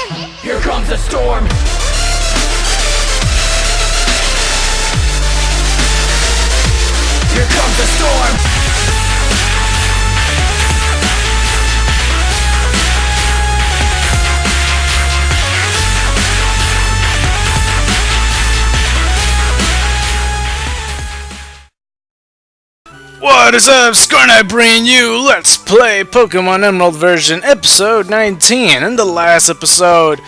Here comes the storm. Here comes the storm. What is up, Scarknight bringing you Let's Play Pokemon Emerald version episode 19. In the last episode,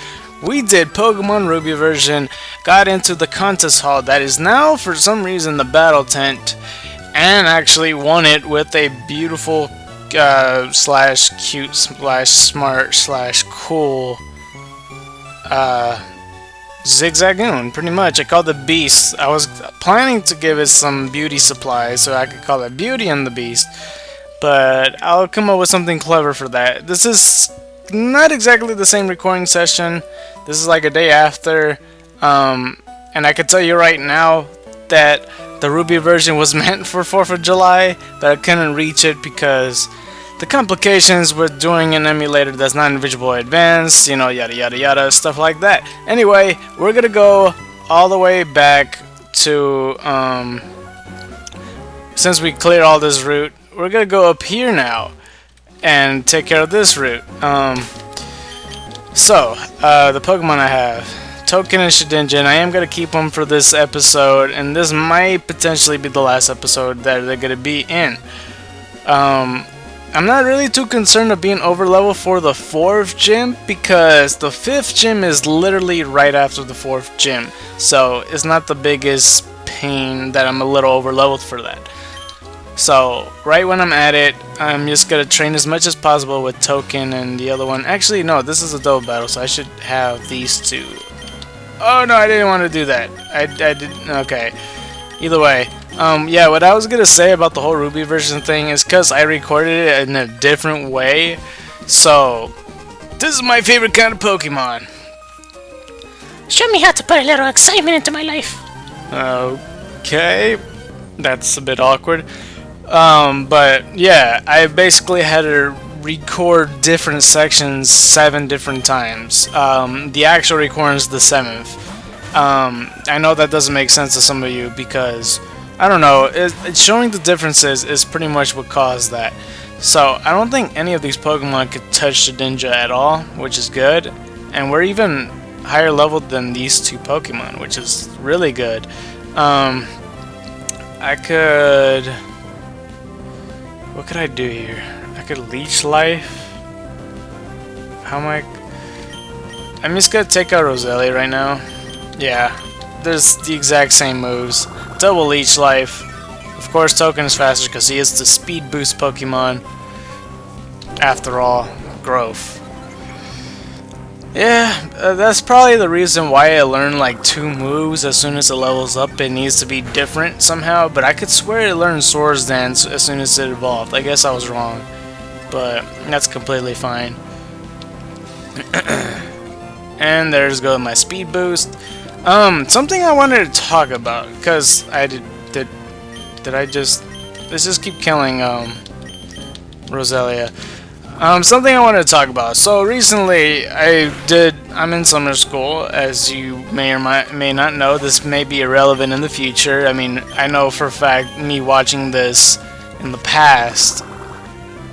we did Pokemon Ruby version, got into the contest hall that is now, for some reason, the battle tent, and actually won it with a beautiful, slash cute, slash smart, slash cool, Zigzagoon, pretty much. I called it Beast. I was planning to give it some beauty supplies so I could call it Beauty and the Beast, but I'll come up with something clever for that. This is not exactly the same recording session. This is like a day after, and I can tell you right now that the Ruby version was meant for 4th of July, but I couldn't reach it because the complications with doing an emulator that's not in Visual Boy Advance, you know, yada yada yada, stuff like that. Anyway, we're gonna go all the way back to, since we cleared all this route, we're gonna go up here now and take care of this route. The Pokemon I have, Token and Shedinja, I am gonna keep them for this episode, and this might potentially be the last episode that they're gonna be in. I'm not really too concerned of being over level for the 4th gym because the 5th gym is literally right after the 4th gym, so it's not the biggest pain that I'm a little over leveled for that. So right when I'm at it, I'm just gonna train as much as possible with Token and the other one. Actually, no, this is a double battle, so I should have these two. Oh no, I didn't want to do that. I didn't. Okay. Either way. Yeah, what I was gonna say about the whole Ruby version thing is because I recorded it in a different way. So, this is my favorite kind of Pokemon. Show me how to put a little excitement into my life. Okay, that's a bit awkward. But yeah, I basically had to record different sections 7 different times. The actual recording is the 7th. I know that doesn't make sense to some of you because I don't know, showing the differences is pretty much what caused that. So I don't think any of these Pokemon could touch Shedinja at all, which is good. And we're even higher leveled than these two Pokemon, which is really good. I could... What could I do here? I could Leech Life. How am I... I'm just gonna take out Roselia right now. Yeah, there's the exact same moves. Double Leech Life. Of course, Token is faster because he is the speed boost Pokemon. After all, growth. Yeah, that's probably the reason why I learned like 2 moves as soon as it levels up. It needs to be different somehow, but I could swear it learned Swords Dance as soon as it evolved. I guess I was wrong, but that's completely fine. And there's go my speed boost. Something I wanted to talk about, because I did I just... Let's just keep killing, Roselia. Something I wanted to talk about. So, recently, I'm in summer school, as you may or may not know. This may be irrelevant in the future. I mean, I know for a fact, me watching this in the past,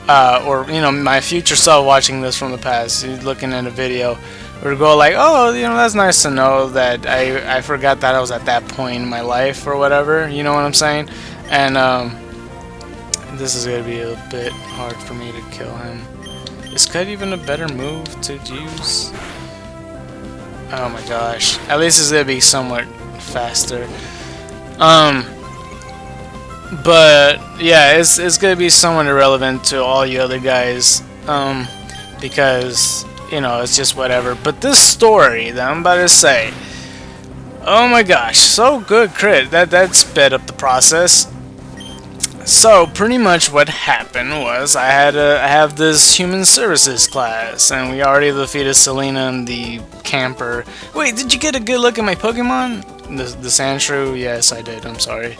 or, you know, my future self watching this from the past, looking at a video, or go like, oh, you know, that's nice to know that I forgot that I was at that point in my life or whatever, you know what I'm saying? And this is gonna be a bit hard for me to kill him. Is Cut even a better move to use? Oh my gosh, at least it's gonna be somewhat faster. But yeah, it's gonna be somewhat irrelevant to all you other guys, because, you know, it's just whatever. But this story that I'm about to say, oh my gosh, so good crit. That sped up the process. So pretty much what happened was I have this human services class, and we already defeated Selena and the camper. Wait, did you get a good look at my Pokemon? The Sandshrew? Yes, I did. I'm sorry.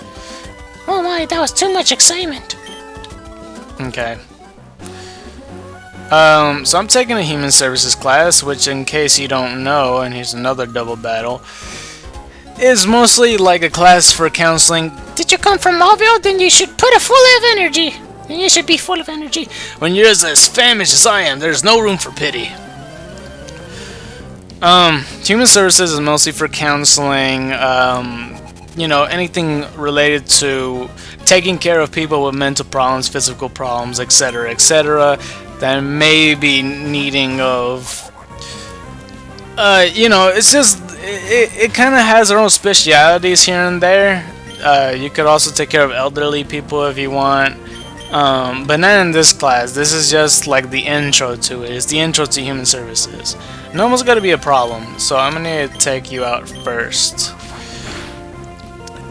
Oh my, that was too much excitement. Okay. So I'm taking a human services class, which, in case you don't know, and here's another double battle, is mostly like a class for counseling. Did you come from Mauville? Then you should put a full of energy. Then you should be full of energy. When you're as famished as I am, there's no room for pity. Human services is mostly for counseling, you know, anything related to taking care of people with mental problems, physical problems, etc., etc., that may be needing of, you know, it's just, it kind of has their own specialities here and there. You could also take care of elderly people if you want, but not in this class. This is just like the intro to it. It's the intro to human services. And almost got to be a problem, so I'm gonna take you out first.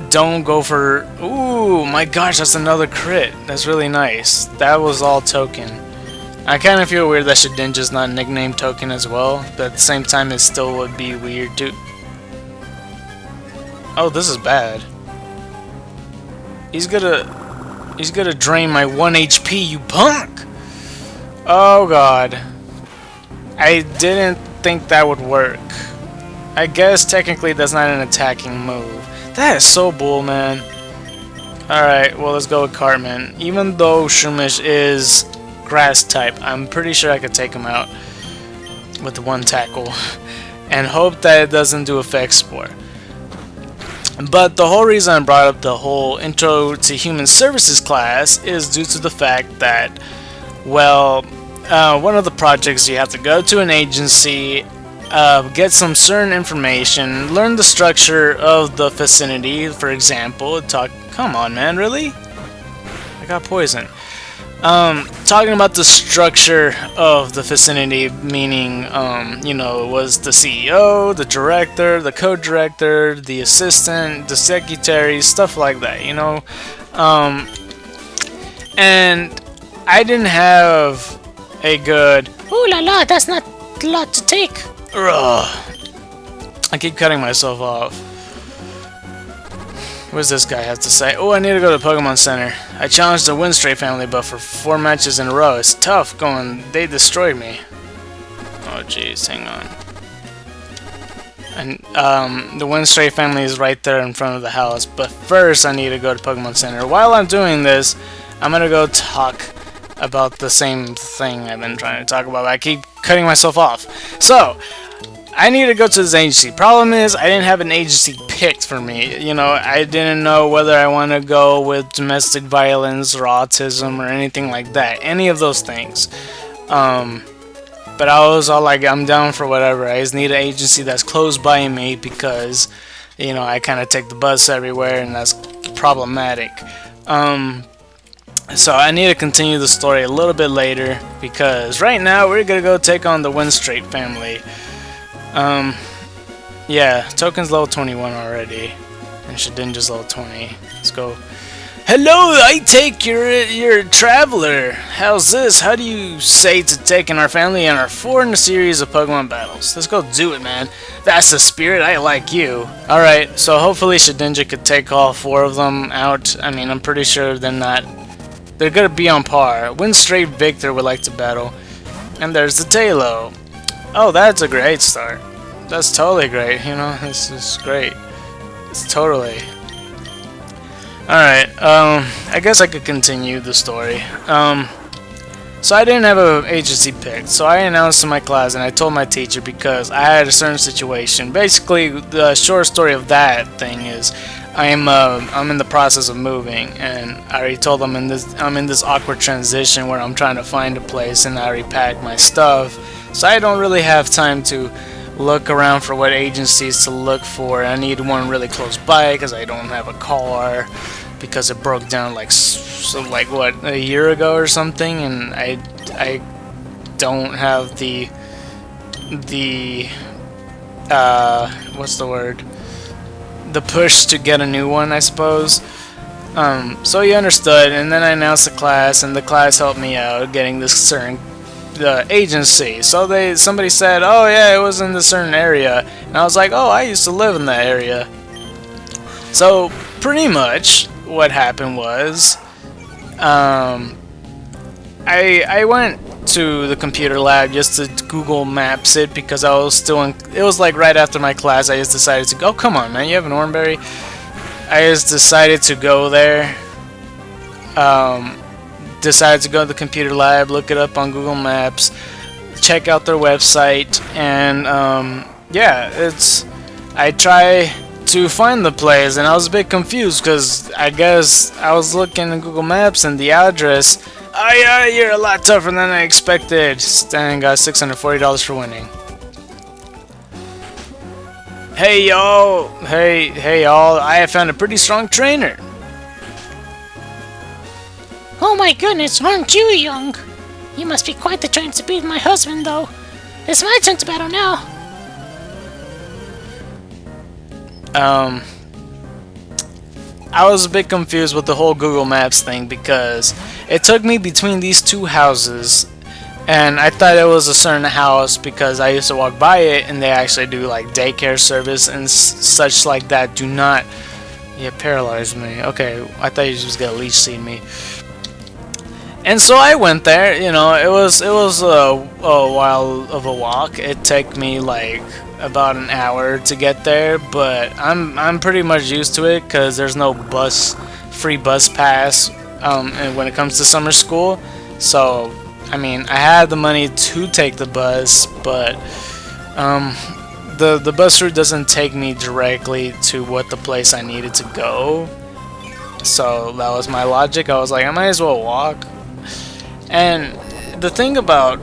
Don't go for... Ooh, my gosh, that's another crit. That's really nice. That was all token. I kind of feel weird that Shedinja's not nicknamed token as well, but at the same time it still would be weird to... Oh, this is bad. He's gonna drain my 1 HP, you punk! Oh god. I didn't think that would work. I guess technically that's not an attacking move. That is so bull, man. Alright, well, let's go with Cartman. Even though Shumish is grass type, I'm pretty sure I could take him out with the 1 tackle. And hope that it doesn't do effect spore. But the whole reason I brought up the whole intro to human services class is due to the fact that, well, one of the projects you have to go to an agency, get some certain information, learn the structure of the vicinity, for example, come on man, really? I got poison. Talking about the structure of the vicinity, meaning, you know, it was the CEO, the director, the co-director, the assistant, the secretary, stuff like that, you know? And I didn't have a good... Ooh la la, that's not a lot to take. Ugh. I keep cutting myself off. What does this guy have to say? Oh, I need to go to the Pokemon Center. I challenged the Winstrate family, but for 4 matches in a row. It's tough going. They destroyed me. Oh, jeez. Hang on. And the Winstrate family is right there in front of the house. But first, I need to go to Pokemon Center. While I'm doing this, I'm gonna go talk about the same thing I've been trying to talk about. I keep cutting myself off. So, I need to go to this agency. Problem is, I didn't have an agency picked for me. You know, I didn't know whether I want to go with domestic violence or autism or anything like that. Any of those things. But I was all like, I'm down for whatever. I just need an agency that's close by me because, you know, I kind of take the bus everywhere and that's problematic. So I need to continue the story a little bit later because right now we're gonna go take on the Winstrate family. Yeah, Token's level 21 already, and Shedinja's level 20. Let's go. Hello, I take your traveler. How's this? How do you say to taking our family on our 4 in a series of Pokemon battles? Let's go do it, man. That's the spirit. I like you. Alright, so hopefully Shedinja could take all 4 of them out. I mean, I'm pretty sure they're gonna be on par. Winstrate Victor would like to battle. And there's the Tailo. Oh, that's a great start. That's totally great, you know, this is great. It's totally. Alright, I guess I could continue the story. So I didn't have an agency picked, so I announced to my class and I told my teacher because I had a certain situation. Basically, the short story of that thing is I'm in the process of moving, and I already told them I'm in this awkward transition where I'm trying to find a place and I already packed my stuff. So I don't really have time to look around for what agencies to look for. I need one really close by because I don't have a car because it broke down like what, a year ago or something, and I don't have the what's the word? The push to get a new one, I suppose. So he understood, and then I announced the class, and the class helped me out getting this certain agency. So somebody said, oh yeah, it was in this certain area, and I was like, oh, I used to live in that area. So pretty much what happened was I went to the computer lab just to Google Maps it because I was still in. It was like right after my class. I just decided to go. Oh, come on, man! You have an Oranberry. I just decided to go there. Decided to go to the computer lab, look it up on Google Maps, check out their website, and yeah, I try to find the place, and I was a bit confused because I guess I was looking at Google Maps and the address. Oh yeah, you're a lot tougher than I expected. And got $640 for winning. Hey y'all, hey y'all, I have found a pretty strong trainer. Oh my goodness, aren't you young? You must be quite the trainer to beat my husband, though. It's my turn to battle now. I was a bit confused with the whole Google Maps thing because it took me between these two houses, and I thought it was a certain house because I used to walk by it, and they actually do like daycare service and such like that. Do not, yeah, paralyze me. Okay, I thought you was gonna leech seed me. And so I went there. You know, it was a while of a walk. It took me like about an hour to get there, but I'm pretty much used to it because there's no free bus pass and when it comes to summer school. So I mean, I had the money to take the bus, but the bus route doesn't take me directly to the place I needed to go. So that was my logic. I was like, I might as well walk. And the thing about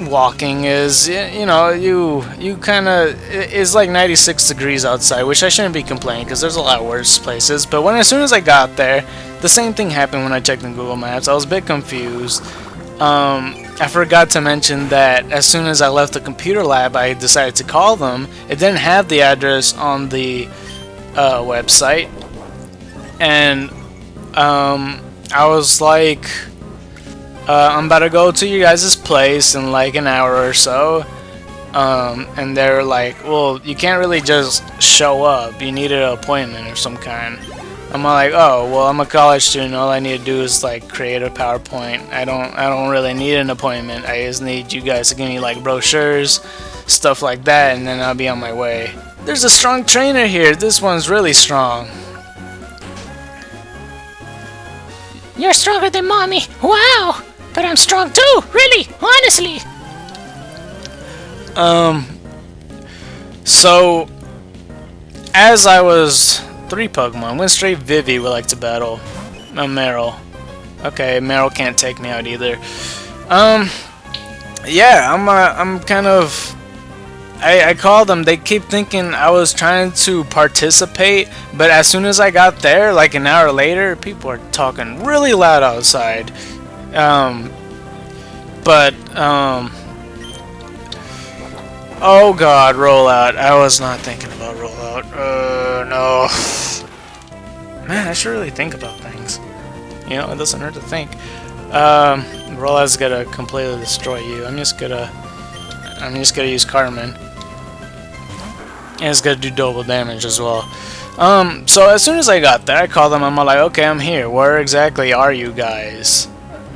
walking is, you know, you kind of, it's like 96 degrees outside, which I shouldn't be complaining because there's a lot worse places. But as soon as I got there, the same thing happened when I checked in Google Maps. I was a bit confused. I forgot to mention that as soon as I left the computer lab, I decided to call them. It didn't have the address on the website, and I was like, I'm about to go to you guys' place in like an hour or so. And they're like, well, you can't really just show up. You need an appointment of some kind. I'm like, oh, well, I'm a college student. All I need to do is like create a PowerPoint. I don't really need an appointment. I just need you guys to give me like brochures, stuff like that, and then I'll be on my way. There's a strong trainer here. This one's really strong. You're stronger than Mommy. Wow! But I'm strong too, really, honestly. So as I was 3 Pokemon, Winstrate Vivi would like to battle Meryl. Okay, Meryl can't take me out either. Yeah, I'm kind of. I called them. They keep thinking I was trying to participate, but as soon as I got there, like an hour later, people are talking really loud outside. Oh god, rollout. I was not thinking about rollout. No. Man, I should really think about things. You know, it doesn't hurt to think. Rollout's gonna completely destroy you. I'm just gonna use Carmen. And it's gonna do double damage as well. So as soon as I got there, I called them. I'm like, okay, I'm here. Where exactly are you guys?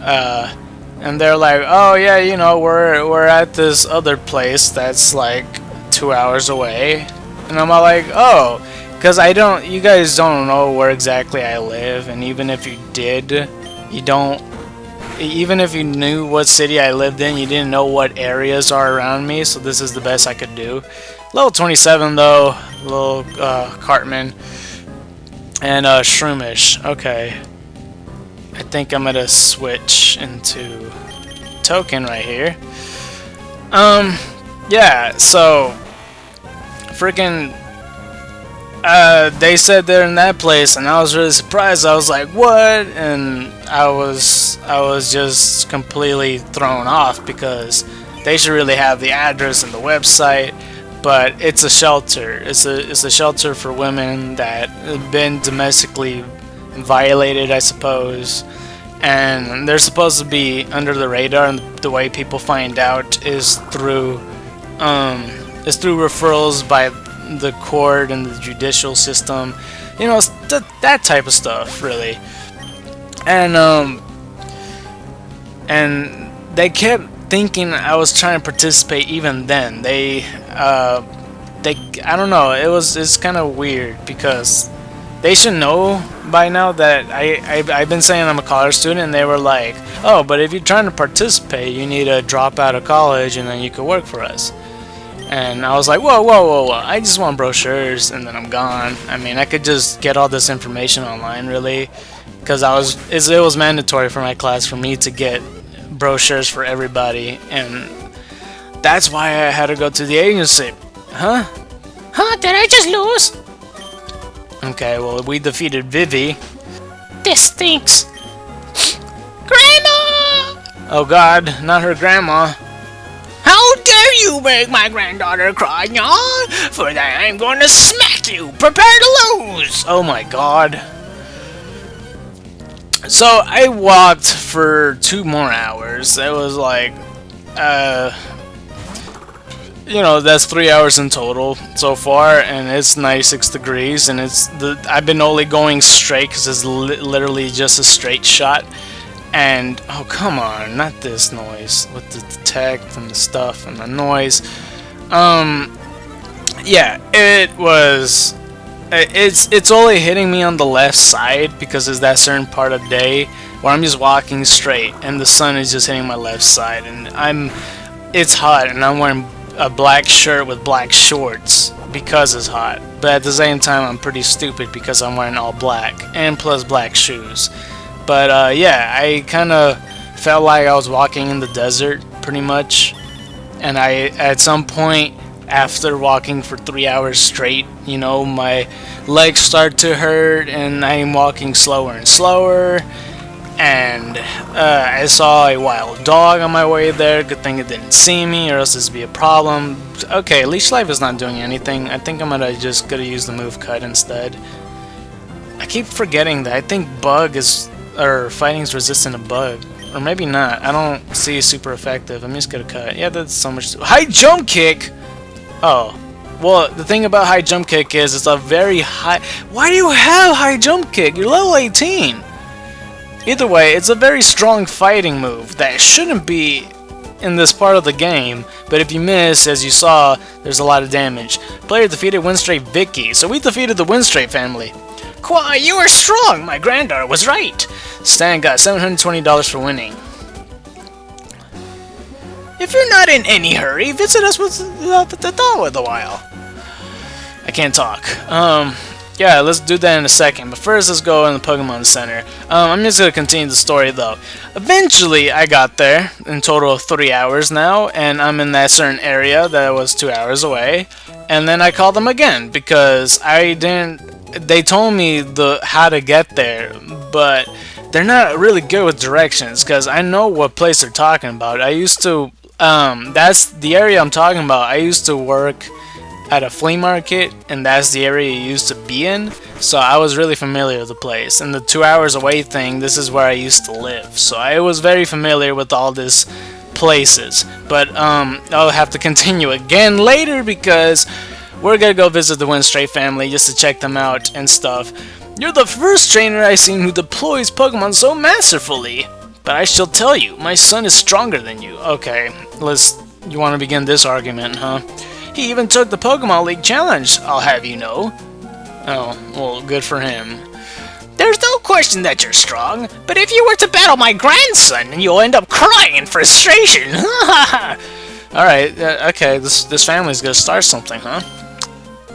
And they're like, oh yeah, you know, we're at this other place that's like 2 hours away. And I'm all like, oh, because you guys don't know where exactly I live, and even if you did, even if you knew what city I lived in, you didn't know what areas are around me, so this is the best I could do. Level 27 though, little Cartman, and Shroomish, okay. I think I'm gonna switch into Token right here. Yeah, so freaking they said they're in that place, and I was really surprised. I was like, what? And I was just completely thrown off because they should really have the address and the website, but it's a shelter. It's a shelter for women that have been domestically violated, I suppose, and they're supposed to be under the radar, and the way people find out is through referrals by the court and the judicial system, you know, that type of stuff, really. And they kept thinking I was trying to participate even then. I don't know. It's kind of weird because they should know by now that I've been saying I'm a college student, and they were like, oh, but if you're trying to participate, you need to drop out of college and then you could work for us. And I was like, whoa, whoa, whoa, whoa, I just want brochures and then I'm gone. I mean, I could just get all this information online, really, because it was mandatory for my class for me to get brochures for everybody, and that's why I had to go to the agency. Huh? Huh? Did I just lose? Okay, well, we defeated Vivi. This stinks. Grandma! Oh god, not her grandma. How dare you make my granddaughter cry, yawn? For that I'm going to smack you. Prepare to lose. Oh my god. So I walked for 2 more hours. It was like, you know, that's 3 hours in total so far, and it's 96 degrees, and I've been only going straight because it's literally just a straight shot. And oh come on, not this noise with the detect and the stuff and the noise. Yeah, it's only hitting me on the left side because it's that certain part of day where I'm just walking straight and the sun is just hitting my left side, and it's hot, and I'm wearing a black shirt with black shorts because it's hot, but at the same time I'm pretty stupid because I'm wearing all black and plus black shoes. But yeah, I kind of felt like I was walking in the desert pretty much, and at some point after walking for 3 hours straight, you know, my legs start to hurt and I'm walking slower and slower, and I saw a wild dog on my way there. Good thing it didn't see me, or else this would be a problem. Okay, Leash Life is not doing anything. I think I'm gonna use the move cut instead. I keep forgetting that I think fighting's resistant to bug, or maybe not. I don't see it super effective. I'm just gonna cut. Yeah, that's so much. High jump kick. Oh, well, the thing about high jump kick is it's a very high. Why do you have high jump kick? You're level 18. Either way, it's a very strong fighting move that shouldn't be in this part of the game, but if you miss, as you saw, there's a lot of damage. Player defeated Winstrate Vicky, so we defeated the Winstrate family. Qua, you are strong! My granddaughter was right! Stan got $720 for winning. If you're not in any hurry, visit us with the doll with a while. I can't talk. Yeah, let's do that in a second, but first let's go in the Pokemon Center. I'm just gonna continue the story though. Eventually I got there, in total of 3 hours now, and I'm in that certain area that was 2 hours away, and then I called them again because they told me how to get there, but they're not really good with directions because I know what place they're talking about. I used to, that's the area I'm talking about. I used to work at a flea market, and that's the area you used to be in, so I was really familiar with the place. And the 2 hours away thing, this is where I used to live, so I was very familiar with all these places. But I'll have to continue again later because we're gonna go visit the Winstrate family just to check them out and stuff. You're the first trainer I've seen who deploys Pokemon so masterfully, but I shall tell you, my son is stronger than you. Okay, you want to begin this argument, huh? He even took the Pokemon League Challenge, I'll have you know. Oh, well, good for him. There's no question that you're strong, but if you were to battle my grandson, you'll end up crying in frustration. Alright, okay, this family's gonna start something, huh?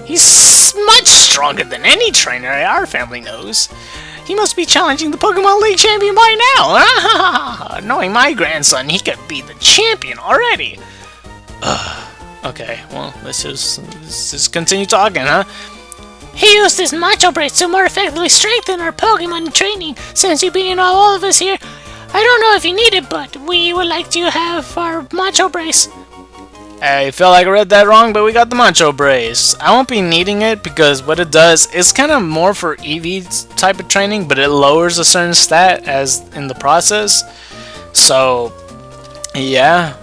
He's much stronger than any trainer our family knows. He must be challenging the Pokemon League champion by now. Knowing my grandson, he could be the champion already. Okay, well, let's just continue talking, huh? He used his Macho Brace to more effectively strengthen our Pokemon training. Since you being all of us here, I don't know if you need it, but we would like to have our Macho Brace. I feel like I read that wrong, but we got the Macho Brace. I won't be needing it because what it does, it's kind of more for EV type of training, but it lowers a certain stat as in the process. So, yeah,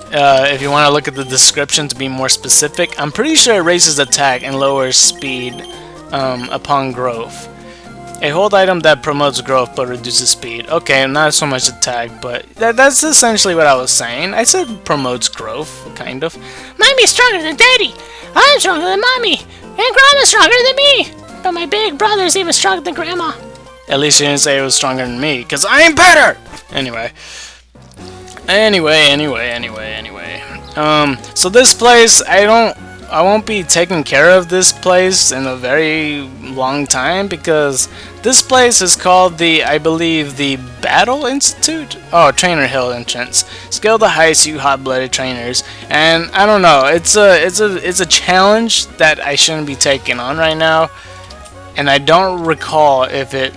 if you want to look at the description to be more specific, I'm pretty sure it raises attack and lowers speed upon growth. A hold item that promotes growth but reduces speed. Okay, not so much attack, but that's essentially what I was saying. I said promotes growth, kind of. Mommy's stronger than Daddy. I'm stronger than Mommy. And Grandma's stronger than me. But my big brother's even stronger than Grandma. At least you didn't say it was stronger than me, because I'm better! Anyway. So this place, I won't be taking care of this place in a very long time, because this place is called I believe the Battle Institute? Oh, Trainer Hill entrance. Scale the heights, you hot-blooded trainers. And I don't know, it's a challenge that I shouldn't be taking on right now. And I don't recall if it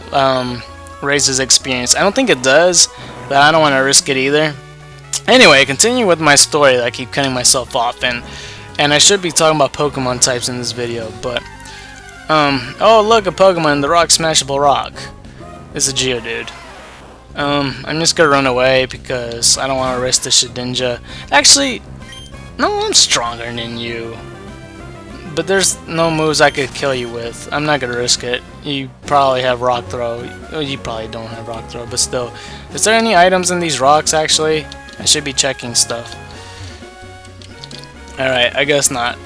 raises experience. I don't think it does, but I don't want to risk it either. Anyway, continue with my story. I keep cutting myself off, and I should be talking about Pokemon types in this video, but oh look, a Pokemon, the Rock Smashable Rock. It's a Geodude. I'm just gonna run away because I don't want to risk the Shedinja. Actually, no, I'm stronger than you. But there's no moves I could kill you with. I'm not gonna risk it. You probably have Rock Throw. Oh, you probably don't have Rock Throw, but still. Is there any items in these rocks, actually? I should be checking stuff. Alright, I guess not.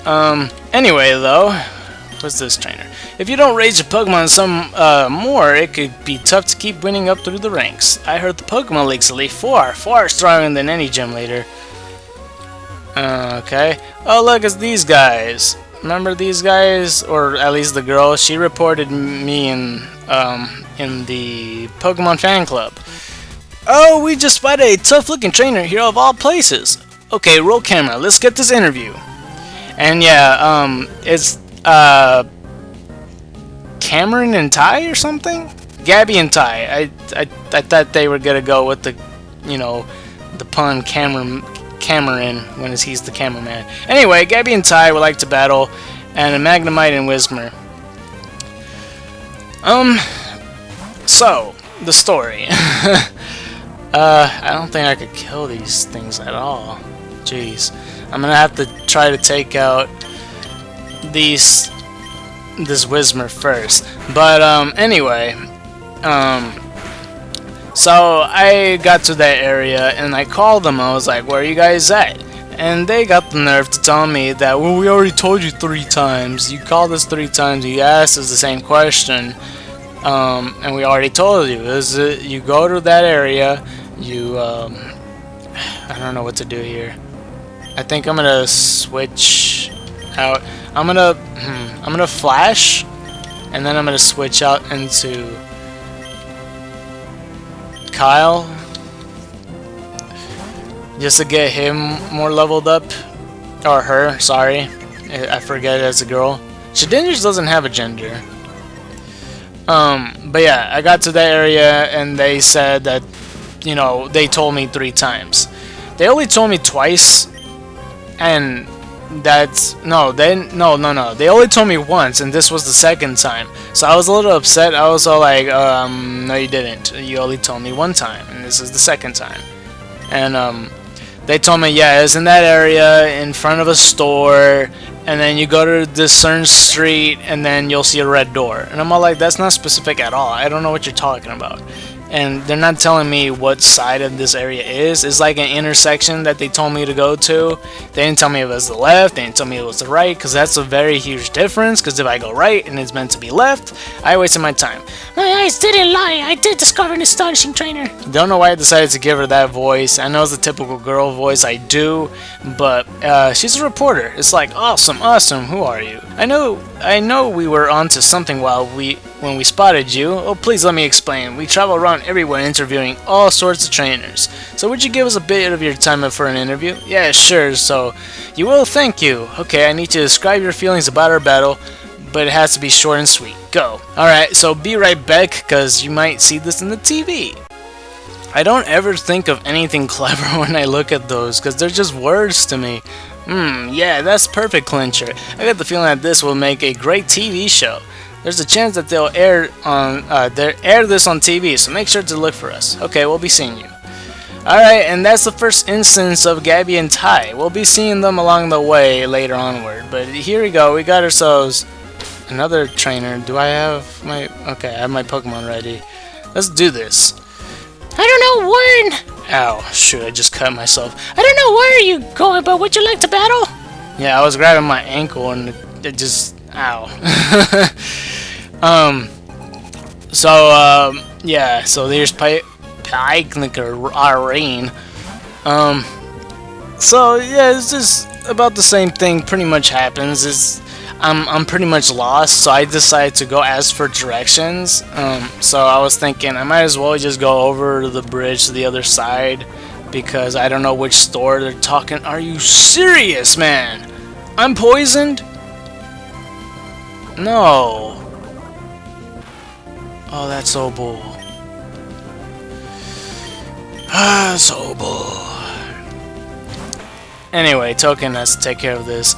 Anyway, though. What's this trainer? If you don't raise your Pokemon some more, it could be tough to keep winning up through the ranks. I heard the Pokemon League's Elite Four stronger than any gym leader. Okay. Oh, look, it's these guys. Remember these guys, or at least the girl? She reported me in the Pokemon fan club. Oh, we just spotted a tough-looking trainer here of all places. Okay, roll camera. Let's get this interview. And yeah, it's Cameron and Ty or something. Gabby and Ty. I thought they were gonna go with the, the pun Cameron when he's the cameraman. Anyway, Gabby and Ty would like to battle, and a Magnemite and Whismur. So the story. I don't think I could kill these things at all. Jeez, I'm gonna have to try to take out this Whismur first. But anyway, so I got to that area and I called them. I was like, "Where are you guys at?" And they got the nerve to tell me that, "Well, we already told you 3 times. You called us 3 times. You asked us the same question, and we already told you. You go to that area. You I don't know what to do here. I think I'm gonna switch out. I'm gonna flash, and then I'm gonna switch out into Kyle, just to get him more leveled up, or her. Sorry, I forget it's a girl. Shedinja doesn't have a gender. But yeah, I got to that area, and they said that, they told me 3 times. They only told me twice, and that's no. They only told me once, and this was the 2nd time. So I was a little upset. I was all like, no, you didn't. You only told me 1 time, and this is the 2nd time. And they told me, yeah, it's in that area in front of a store, and then you go to this certain street, and then you'll see a red door. And I'm all like, that's not specific at all. I don't know what you're talking about. And they're not telling me what side of this area is. It's like an intersection that they told me to go to. They didn't tell me it was the left. They didn't tell me it was the right, because that's a very huge difference. Because if I go right and it's meant to be left, I wasted my time. My eyes didn't lie. I did discover an astonishing trainer. Don't know why I decided to give her that voice. I know it's a typical girl voice. I do, but she's a reporter. It's like, awesome. Who are you? I know we were onto something when we spotted you. Oh, please let me explain. We travel around everywhere interviewing all sorts of trainers. So would you give us a bit of your time for an interview? Yeah, sure. So you will. Thank you. Okay, I need to describe your feelings about our battle, but it has to be short and sweet. Go. Alright, so be right back, because you might see this in the TV. I don't ever think of anything clever when I look at those, because they're just words to me. Yeah, that's perfect, Clincher. I got the feeling that this will make a great TV show. There's a chance that they'll air this on TV, so make sure to look for us. Okay, we'll be seeing you. Alright, and that's the first instance of Gabby and Ty. We'll be seeing them along the way later onward, but here we go. We got ourselves another trainer. Do I have my... Okay, I have my Pokemon ready. Let's do this. I don't know where... Ow, shoot, I just cut myself. I don't know where you going, but would you like to battle? Yeah, I was grabbing my ankle and it just... Ow. Yeah, so there's Arene. So yeah, it's just about the same thing pretty much happens. I'm pretty much lost, so I decided to go ask for directions. So I was thinking I might as well just go over the bridge to the other side because I don't know which store they're talking. Are you serious, man? I'm poisoned? No. Oh, that's so bull. Ah, so bull. Anyway, Token has to take care of this.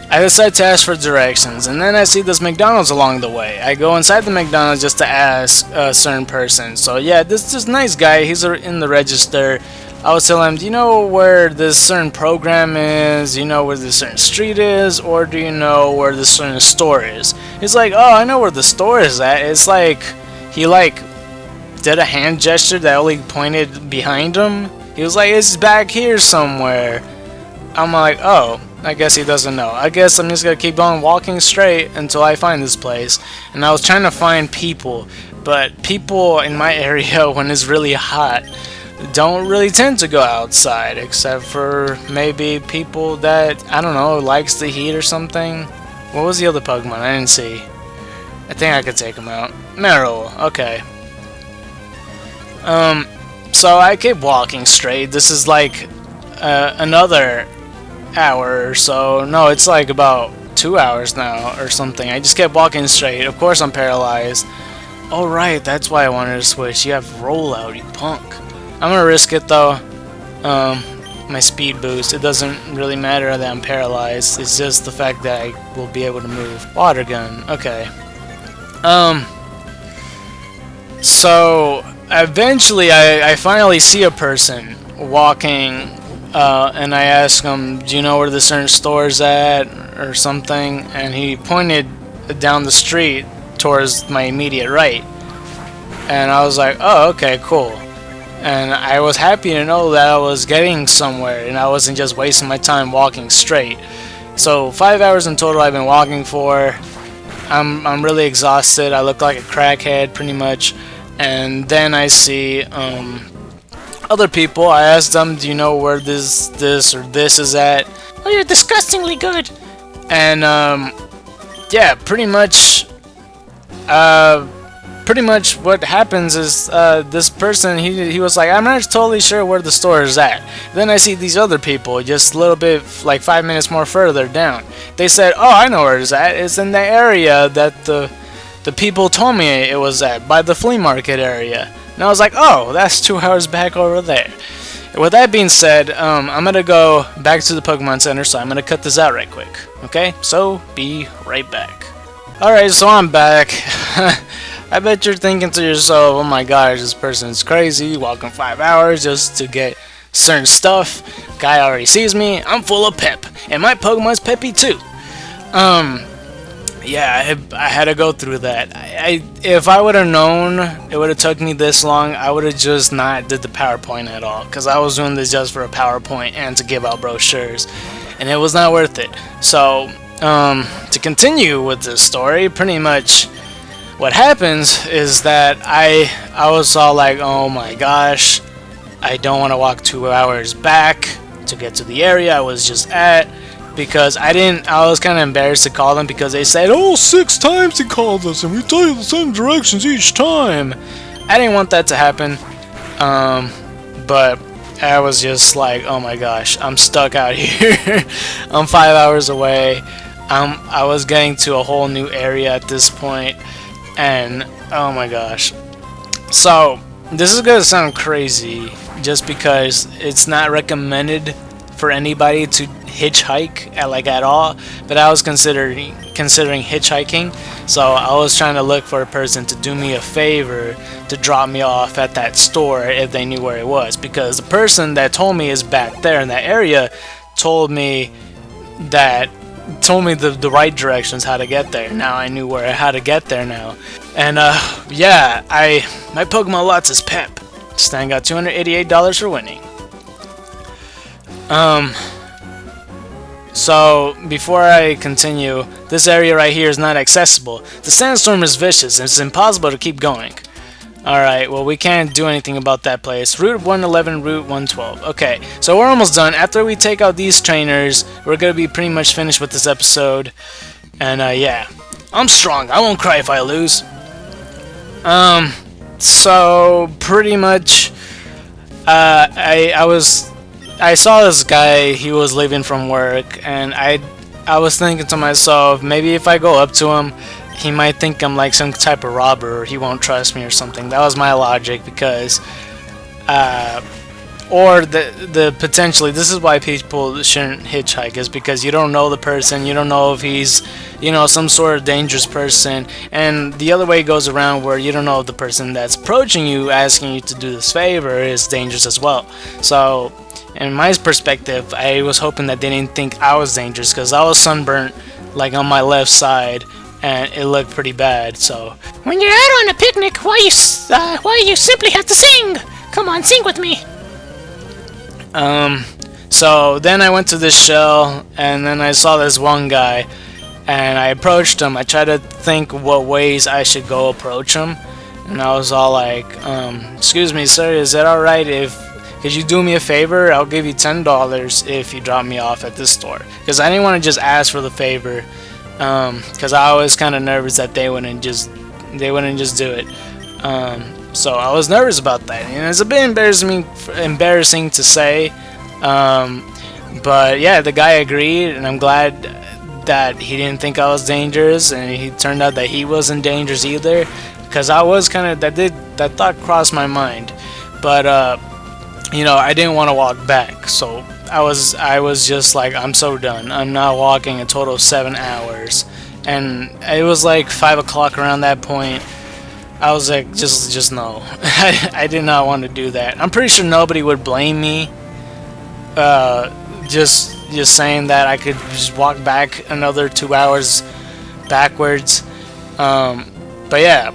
I decide to ask for directions, and then I see this McDonald's along the way. I go inside the McDonald's just to ask a certain person. So yeah, this nice guy, he's in the register. I was telling him, do you know where this certain program is? Do you know where this certain street is? Or do you know where this certain store is? He's like, oh, I know where the store is at. It's like, he like did a hand gesture that only pointed behind him. He was like, it's back here somewhere. I'm like, oh, I guess he doesn't know. I guess I'm just gonna keep on walking straight until I find this place. And I was trying to find people, but people in my area when it's really hot don't really tend to go outside, except for maybe people that, I don't know, likes the heat or something. What was the other Pokemon? I didn't see. I think I could take him out. Meryl, okay. So I keep walking straight. This is like another hour or so. No, it's like about 2 hours now or something. I just kept walking straight. Of course I'm paralyzed. Oh right, that's why I wanted to switch. You have rollout, you punk. I'm gonna risk it though. My speed boost. It doesn't really matter that I'm paralyzed. It's just the fact that I will be able to move. Water gun. Okay. So eventually I finally see a person walking, and I ask him, do you know where the certain store's at or something? And he pointed down the street towards my immediate right. And I was like, oh, okay, cool. And I was happy to know that I was getting somewhere and I wasn't just wasting my time walking straight. So 5 hours in total I've been walking for. I'm really exhausted. I look like a crackhead pretty much. And then I see other people. I asked them, do you know where this or this is at? Oh, you're disgustingly good. And yeah, pretty much what happens is this person, he was like, I'm not totally sure where the store is at. Then I see these other people just a little bit, like 5 minutes more further down. They said, oh, I know where it's at. It's in the area that the people told me it was at, by the flea market area. And I was like, oh, that's 2 hours back over there. With that being said, I'm gonna go back to the Pokemon Center, so I'm gonna cut this out right quick. Okay, so be right back. Alright, so I'm back. I bet you're thinking to yourself, oh my gosh, this person's crazy, walking 5 hours just to get certain stuff. Guy already sees me, I'm full of pep, and my Pokemon's peppy too. Yeah, I had to go through that. If I would have known it would have took me this long, I would have just not did the PowerPoint at all, because I was doing this just for a PowerPoint and to give out brochures, and it was not worth it. So, to continue with this story, pretty much what happens is that I was all like, oh my gosh, I don't want to walk 2 hours back to get to the area I was just at, because I was kind of embarrassed to call them because they said, oh, 6 times he called us and we tell you the same directions each time. I didn't want that to happen, but I was just like, oh my gosh, I'm stuck out here. I'm 5 hours away. I was getting to a whole new area at this point, and oh my gosh. So this is gonna sound crazy just because it's not recommended for anybody to hitchhike at all, but I was considering hitchhiking, so I was trying to look for a person to do me a favor to drop me off at that store if they knew where it was, because the person that told me is back there in that area told me that told me the right directions how to get there. Now I knew how to get there now. And yeah, my Pokemon Lots is Pep. Stan got $288 for winning. So before I continue, this area right here is not accessible. The sandstorm is vicious and it's impossible to keep going. Alright, well we can't do anything about that place. Route 111, Route 112. Okay, so we're almost done. After we take out these trainers, we're gonna be pretty much finished with this episode. And yeah, I'm strong. I won't cry if I lose. So pretty much, I saw this guy. He was leaving from work, and I was thinking to myself, maybe if I go up to him, he might think I'm like some type of robber, or he won't trust me or something. That was my logic, because or the potentially, this is why people shouldn't hitchhike, is because you don't know the person, you don't know if he's, you know, some sort of dangerous person. And the other way goes around, where you don't know if the person that's approaching you, asking you to do this favor, is dangerous as well. So in my perspective, I was hoping that they didn't think I was dangerous, because I was sunburnt like on my left side, and it looked pretty bad. So when you're out on a picnic, why you simply have to sing? Come on, sing with me. So then I went to this shell, and then I saw this one guy, and I approached him. I tried to think what ways I should go approach him, and I was all like, excuse me sir, is that alright if, could you do me a favor? I'll give you $10 if you drop me off at this store. Because I didn't want to just ask for the favor, because I was kind of nervous that they wouldn't just do it. So I was nervous about that, and it's a bit embarrassing to say, but yeah, the guy agreed, and I'm glad that he didn't think I was dangerous, and he turned out that he wasn't dangerous either, because I was kind of, that thought crossed my mind, but you know, I didn't want to walk back, so I was just like, I'm so done. I'm not walking a total of 7 hours, and it was like 5 o'clock around that point. I was like, just no. I did not want to do that. I'm pretty sure nobody would blame me. Just saying that I could just walk back another 2 hours backwards. But yeah.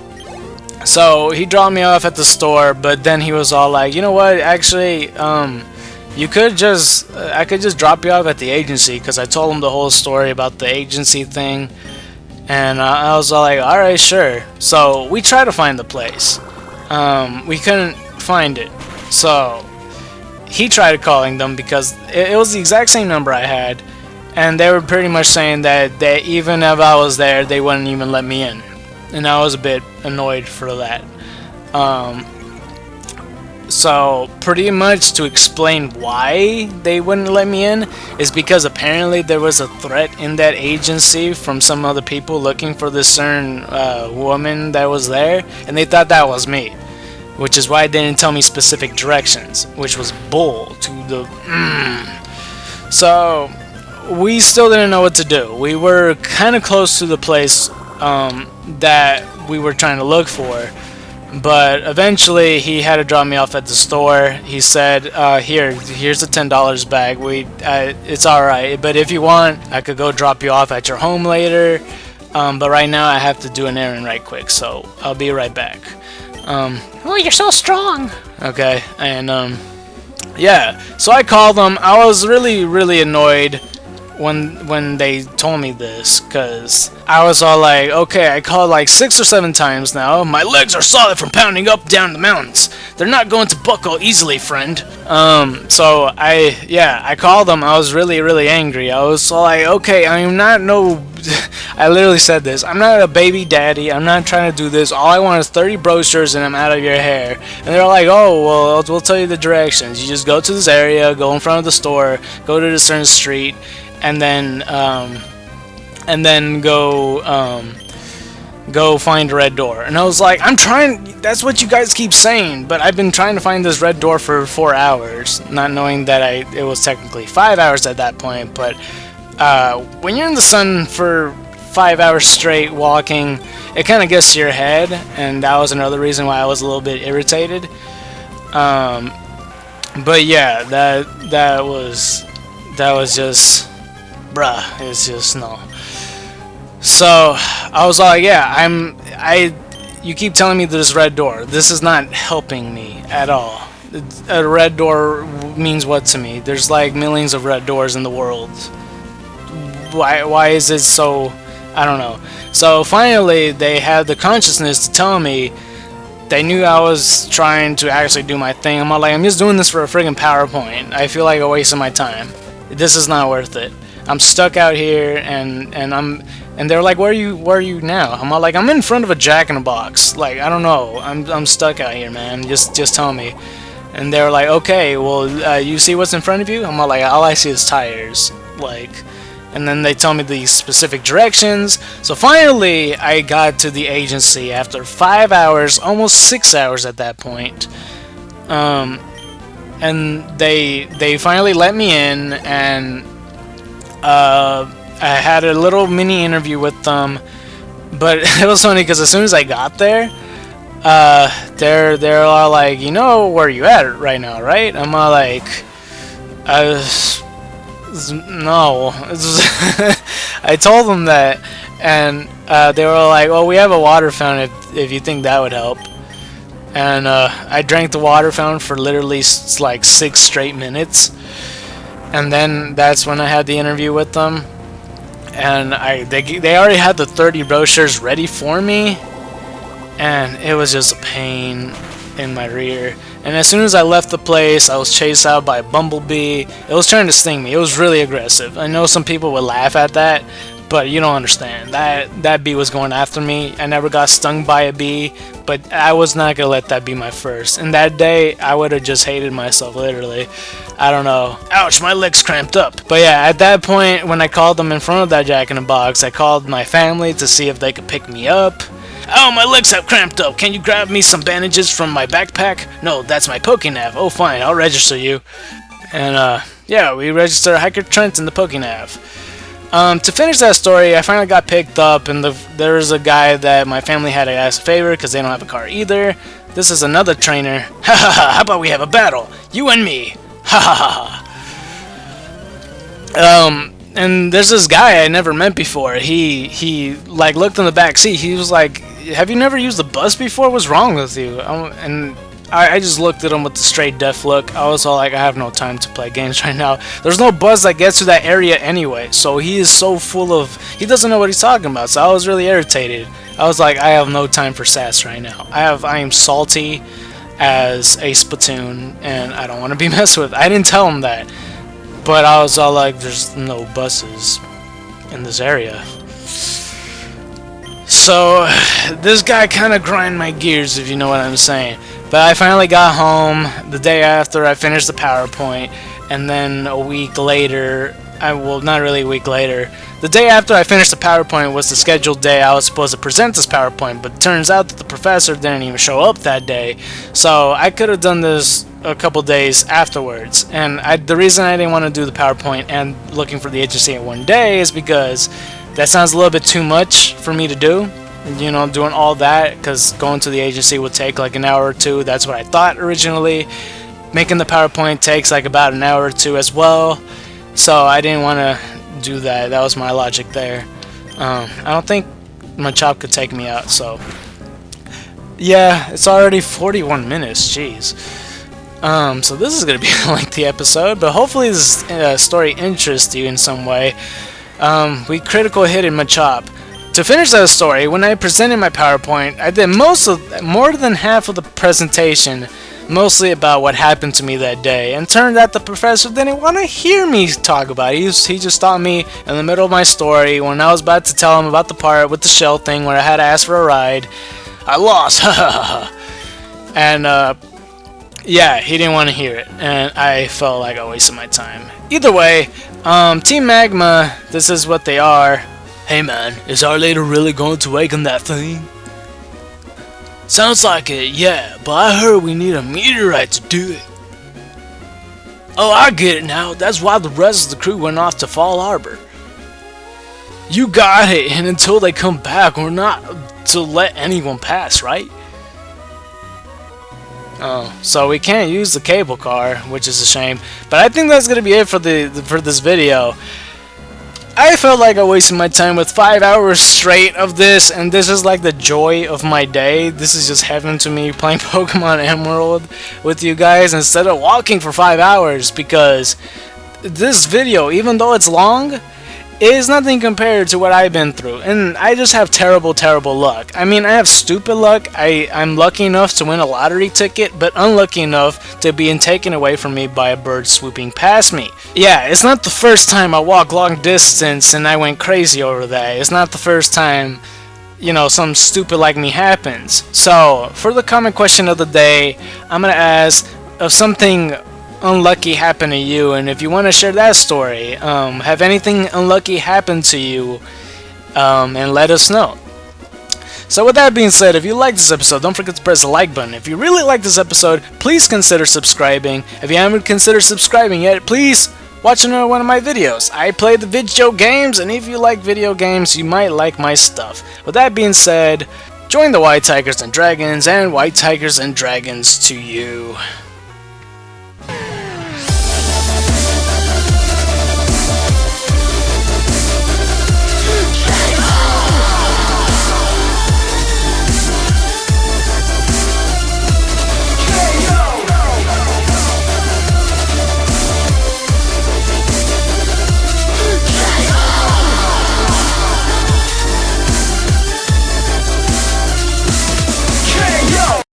So he dropped me off at the store, but then he was all like, you know what? Actually, I could just drop you off at the agency, because I told him the whole story about the agency thing. And I was all like, alright, sure. So we tried to find the place. We couldn't find it. So he tried calling them, because it was the exact same number I had. And they were pretty much saying that even if I was there, they wouldn't even let me in. And I was a bit annoyed for that. So pretty much to explain why they wouldn't let me in is because apparently there was a threat in that agency from some other people looking for this certain woman that was there, and they thought that was me, which is why they didn't tell me specific directions, which was bull to the So we still didn't know what to do. We were kind of close to the place that we were trying to look for. But eventually, he had to drop me off at the store. He said, here's the $10 back. It's alright, but if you want, I could go drop you off at your home later. But right now, I have to do an errand right quick, so I'll be right back. Oh, you're so strong. Okay, and yeah, so I called them. I was really, really annoyed when they told me this, because I was all like, okay, I called like 6 or 7 times now. My legs are solid from pounding up down the mountains. They're not going to buckle easily, friend. So I called them. I was really, really angry. I was all like, okay, I'm not I literally said this, I'm not a baby daddy, I'm not trying to do this, all I want is 30 brochures and I'm out of your hair. And they're like, oh, well, we'll tell you the directions. You just go to this area, go in front of the store, go to this certain street, and then go find a red door. And I was like, I'm trying, that's what you guys keep saying, but I've been trying to find this red door for 4 hours, not knowing that it was technically 5 hours at that point. But when you're in the sun for 5 hours straight walking, it kind of gets to your head, and that was another reason why I was a little bit irritated. But yeah, that was just bruh, it's just no. So I was like, yeah, you keep telling me this red door. This is not helping me at all. A red door means what to me? There's like millions of red doors in the world. Why is it so? I don't know. So finally, they had the consciousness to tell me. They knew I was trying to actually do my thing. I'm like, I'm just doing this for a friggin' PowerPoint. I feel like a waste of my time. This is not worth it. I'm stuck out here, and they're like, where are you now? I'm all like, I'm in front of a Jack in the Box. Like, I don't know. I'm stuck out here, man. Just tell me. And they were like, okay, well, you see what's in front of you? I'm all like, all I see is tires. Like, and then they tell me the specific directions. So finally, I got to the agency after 5 hours, almost 6 hours at that point. And they finally let me in, and I had a little mini interview with them. But it was funny because as soon as I got there, they're all like, you know where you at right now, right? I'm all like, no. I told them that, and they were like, well, we have a water fountain if you think that would help. And I drank the water fountain for literally like 6 straight minutes, and then that's when I had the interview with them. And they already had the 30 brochures ready for me, and it was just a pain in my rear. And as soon as I left the place, I was chased out by a bumblebee. It was trying to sting me. It was really aggressive. I know some people would laugh at that, but you don't understand. That bee was going after me. I never got stung by a bee, but I was not going to let that be my first. And that day, I would have just hated myself, literally. I don't know. Ouch, my leg's cramped up. But yeah, at that point, when I called them in front of that Jack in the Box, I called my family to see if they could pick me up. Oh, my legs have cramped up. Can you grab me some bandages from my backpack? No, that's my Pokénav. Oh, fine. I'll register you. And, yeah, we registered Hiker Trent in the Pokénav. To finish that story, I finally got picked up, and there was a guy that my family had to ask a favor because they don't have a car either. This is another trainer. Ha ha ha, how about we have a battle? You and me. Ha ha ha. And there's this guy I never met before. He like looked in the back seat. He was like, have you never used the bus before? What's wrong with you? And I just looked at him with the straight deaf look. I was all like, I have no time to play games right now. There's no bus that gets to that area anyway. So he is so full of, he doesn't know what he's talking about. So I was really irritated. I was like, I have no time for sass right now. I am salty as a spittoon, and I don't want to be messed with. I didn't tell him that. But I was all like, there's no buses in this area. So, this guy kind of grind my gears, if you know what I'm saying. But I finally got home the day after I finished the PowerPoint. And then a week later, well, not really a week later, the day after I finished the PowerPoint was the scheduled day I was supposed to present this PowerPoint. But it turns out that the professor didn't even show up that day. So, I could have done this a couple days afterwards, and the reason I didn't want to do the PowerPoint and looking for the agency in one day is because that sounds a little bit too much for me to do, you know, doing all that, because going to the agency would take like an hour or two. That's what I thought originally. Making the PowerPoint takes like about an hour or two as well, so I didn't want to do that. That was my logic there. I don't think my chop could take me out, so yeah, it's already 41 minutes, jeez. So this is going to be a lengthy episode, but hopefully this story interests you in some way. We critical hit in Machop. To finish that story, when I presented my PowerPoint, I did more than half of the presentation, mostly about what happened to me that day, and turned out the professor didn't want to hear me talk about it. He just stopped me in the middle of my story when I was about to tell him about the part with the shell thing where I had to ask for a ride. I lost, and yeah, he didn't want to hear it, and I felt like I wasted my time. Either way, Team Magma, this is what they are. Hey man, is our leader really going to awaken that thing? Sounds like it, yeah, but I heard we need a meteorite to do it. Oh, I get it now. That's why the rest of the crew went off to Fall Harbor. You got it, and until they come back, we're not to let anyone pass, right? Oh, so we can't use the cable car, which is a shame. But I think that's gonna be it for this video. I felt like I wasted my time with 5 hours straight of this, and this is like the joy of my day. This is just heaven to me, playing Pokemon Emerald with you guys instead of walking for 5 hours, because this video, even though it's long, is nothing compared to what I've been through, and I just have terrible luck. I mean, I have stupid luck. I'm lucky enough to win a lottery ticket, but unlucky enough to be taken away from me by a bird swooping past me. Yeah, it's not the first time I walk long distance and I went crazy over that. It's not the first time, you know, something stupid like me happens. So, for the comment question of the day, I'm gonna ask if something unlucky happened to you, and if you want to share that story, have anything unlucky happened to you, and let us know. So with that being said, if you like this episode, don't forget to press the like button. If you really like this episode, please consider subscribing. If you haven't considered subscribing yet, please watch another one of my videos. I play the video games, and if you like video games, you might like my stuff. With that being said, join the White Tigers and Dragons, and White Tigers and Dragons to you.